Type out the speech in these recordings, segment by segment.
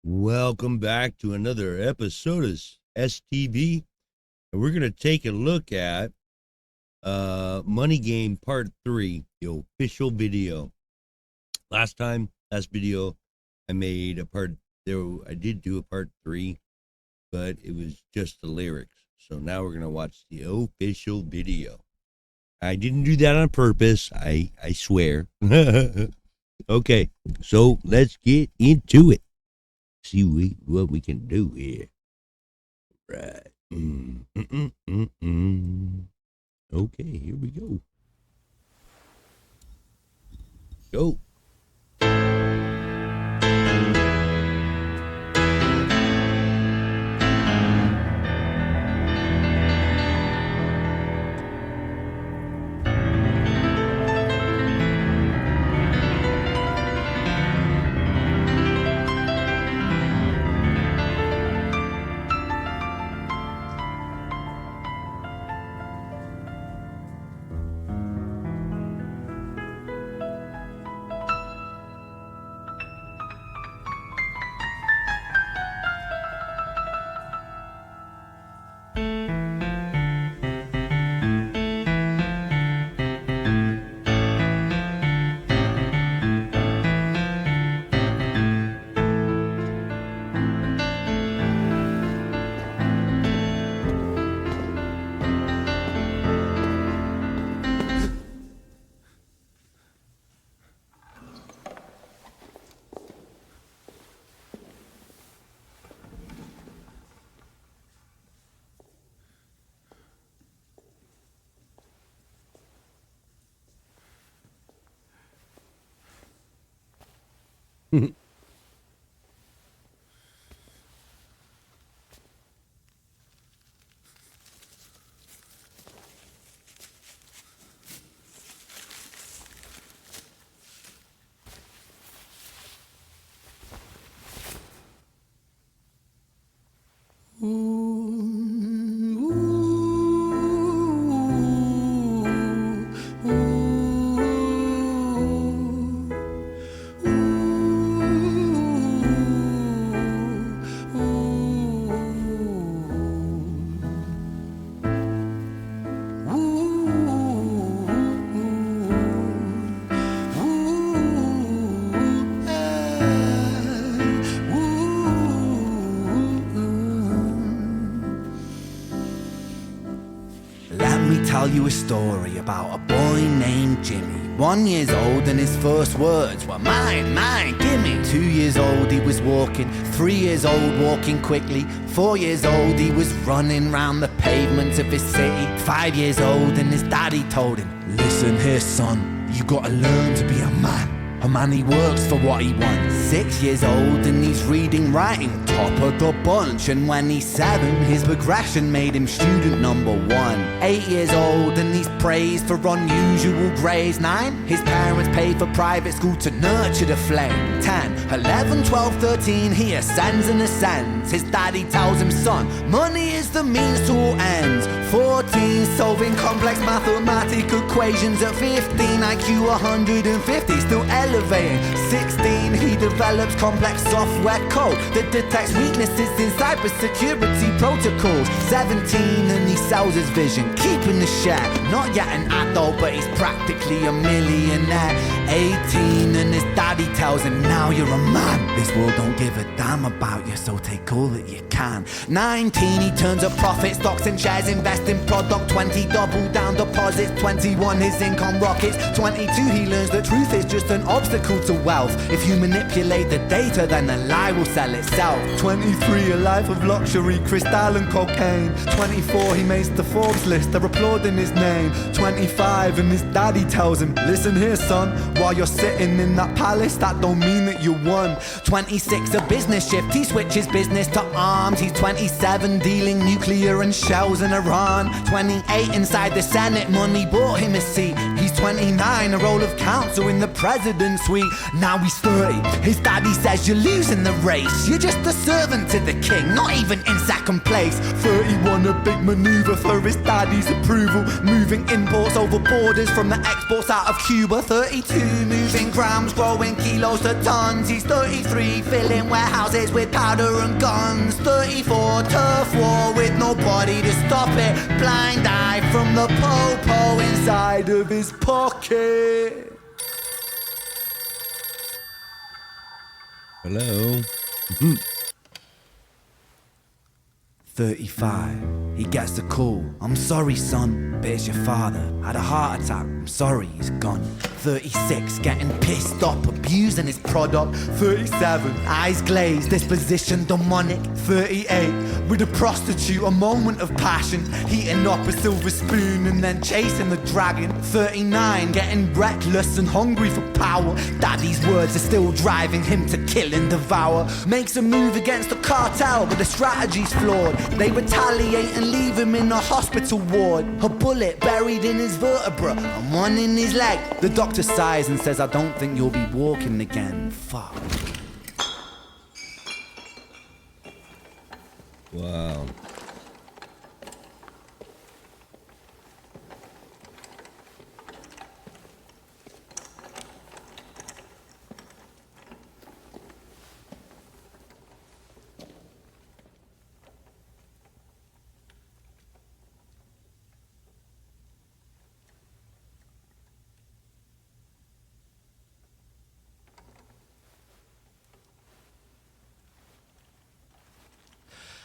Welcome back to another episode of STV, and we're going to take a look at Money Game Part 3, the official video. Last video, I made a part, I did do a Part 3, but it was just the lyrics. So now we're going to watch the official video. I didn't do that on purpose, I swear. Okay, so let's get into it. See what we can do here. Right. Okay, here we go. Go. Tell you a story about a boy named Jimmy. 1 year old and his first words were mine, mine, gimme. 2 years old he was walking, 3 years old walking quickly. 4 years old he was running round the pavements of his city. 5 years old and his daddy told him, listen here son, you gotta learn to be a man. A man, he works for what he wants. 6 years old and he's reading, writing, top of the bunch. And when he's 7, his progression made him student number 1. 8 years old and he's praised for unusual grades. 9, his parents paid for private school to nurture the flame. 10, 11, 12, 13, he ascends and ascends. His daddy tells him, son, money is the means to all ends. 14, solving complex mathematical equations. At 15, IQ 150, still elevating. 16, he develops complex software code that detects weaknesses in cybersecurity protocols. 17, and he sells his vision, keeping the share. Not yet an adult, but he's practically a millionaire. 18, and his daddy tells him, now you're a man. This world don't give a damn about you, so take all that you can. 19, he turns a profit, stocks and shares, invest in product. 20, double down deposits. 21, his income rockets. 22, he learns the truth is just an obstacle to wealth. If you manipulate the data, then the lie will sell itself. 23, a life of luxury, crystal and cocaine. 24, he makes the Forbes list, they're applauding his name. 25, and his daddy tells him, listen here son, while you're sitting in that palace, that don't mean that you won. 26, a business shift, he switches business to arms. He's 27, dealing nuclear and shells in Iran. 28, inside the Senate, money bought him a seat. He's 29, a role of counsel in the president's suite. Now he's 30, his daddy says you're losing the race. You're just a servant to the king, not even in second place. 31, a big maneuver for his daddy's approval, moving imports over borders from the exports out of Cuba. 32, moving grams, growing kilos to tons. He's 33, filling warehouses with powder and guns. 34, turf war with nobody to stop it. Blind eye from the po-po inside of his pocket. Hello. 35, he gets the call. I'm sorry, son, but it's your father. Had a heart attack, I'm sorry, he's gone. 36, getting pissed off, abusing his product. 37, eyes glazed, disposition demonic. 38, with a prostitute, a moment of passion, heating up a silver spoon and then chasing the dragon. 39, getting reckless and hungry for power. Daddy's words are still driving him to kill and devour. Makes a move against the cartel, but the strategy's flawed. They retaliate and leave him in a hospital ward. A bullet buried in his vertebra and one in his leg. The doctor sighs and says, I don't think you'll be walking again. Fuck. Wow.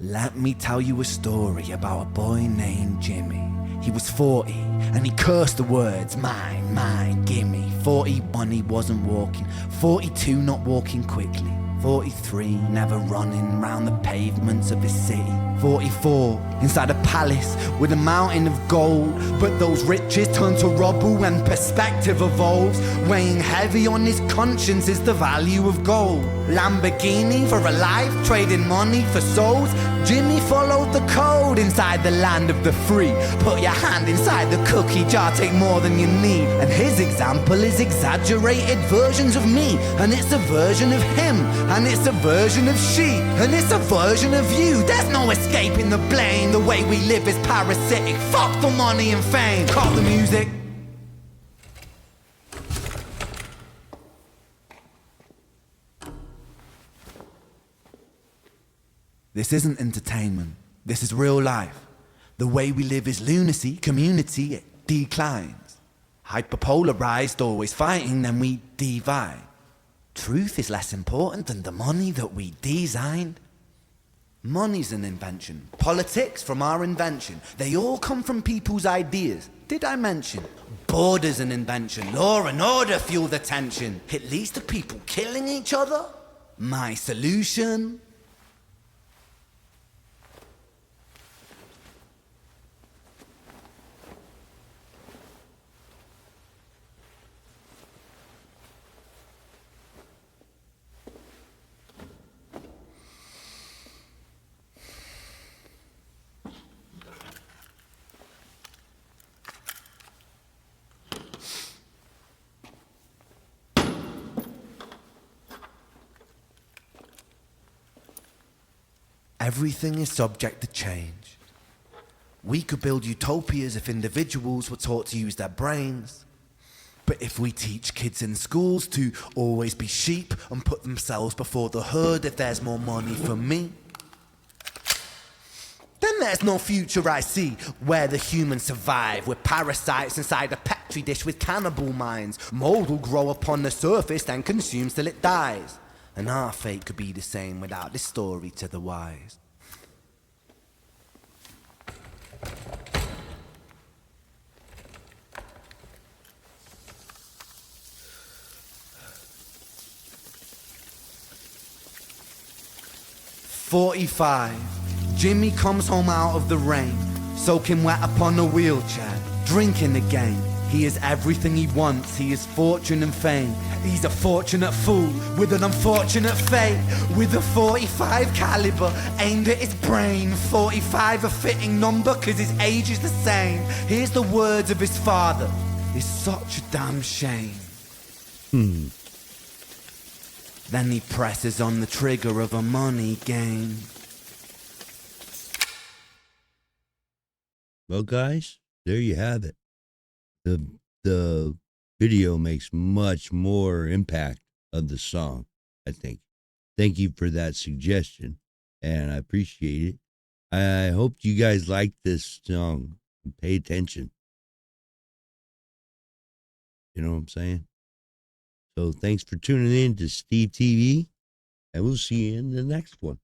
Let me tell you a story about a boy named Jimmy. He was 40 and he cursed the words, mine, mine, gimme. 41 he wasn't walking, 42 not walking quickly, 43 never running round the pavements of his city, 44 inside a palace with a mountain of gold. But those riches turn to rubble when perspective evolves. Weighing heavy on his conscience is the value of gold. Lamborghini for a life, trading money for souls. Jimmy followed the code inside the land of the free. Put your hand inside the cookie jar, take more than you need. And his example is exaggerated versions of me. And it's a version of him, and it's a version of she, and it's a version of you. There's no escaping the blame. The way we live is parasitic. Fuck the money and fame. Cut the music. This isn't entertainment. This is real life. The way we live is lunacy. Community, it declines. Hyperpolarized, always fighting, then we divide. Truth is less important than the money that we designed. Money's an invention. Politics from our invention. They all come from people's ideas. Did I mention? Border's an invention. Law and order fuel the tension. It leads to people killing each other. My solution? Everything is subject to change. We could build utopias if individuals were taught to use their brains. But if we teach kids in schools to always be sheep and put themselves before the herd if there's more money for me, then there's no future I see where the humans survive. We're parasites inside a petri dish with cannibal minds. Mold will grow upon the surface then consumes till it dies. And our fate could be the same without this story to the wise. "45. Jimmy comes home out of the rain, soaking wet upon a wheelchair, drinking again. He is everything he wants, he is fortune and fame. He's a fortunate fool with an unfortunate fate. With a 45 caliber aimed at his brain. 45 a fitting number cause his age is the same. Here's the words of his father. is such a damn shame. Then he presses on the trigger of a money game. Well, guys, there you have it. The video makes much more impact of the song, I think. Thank you for that suggestion, and I appreciate it. I hope you guys like this song. Pay attention. You know what I'm saying? So thanks for tuning in to Steve TV, and we'll see you in the next one.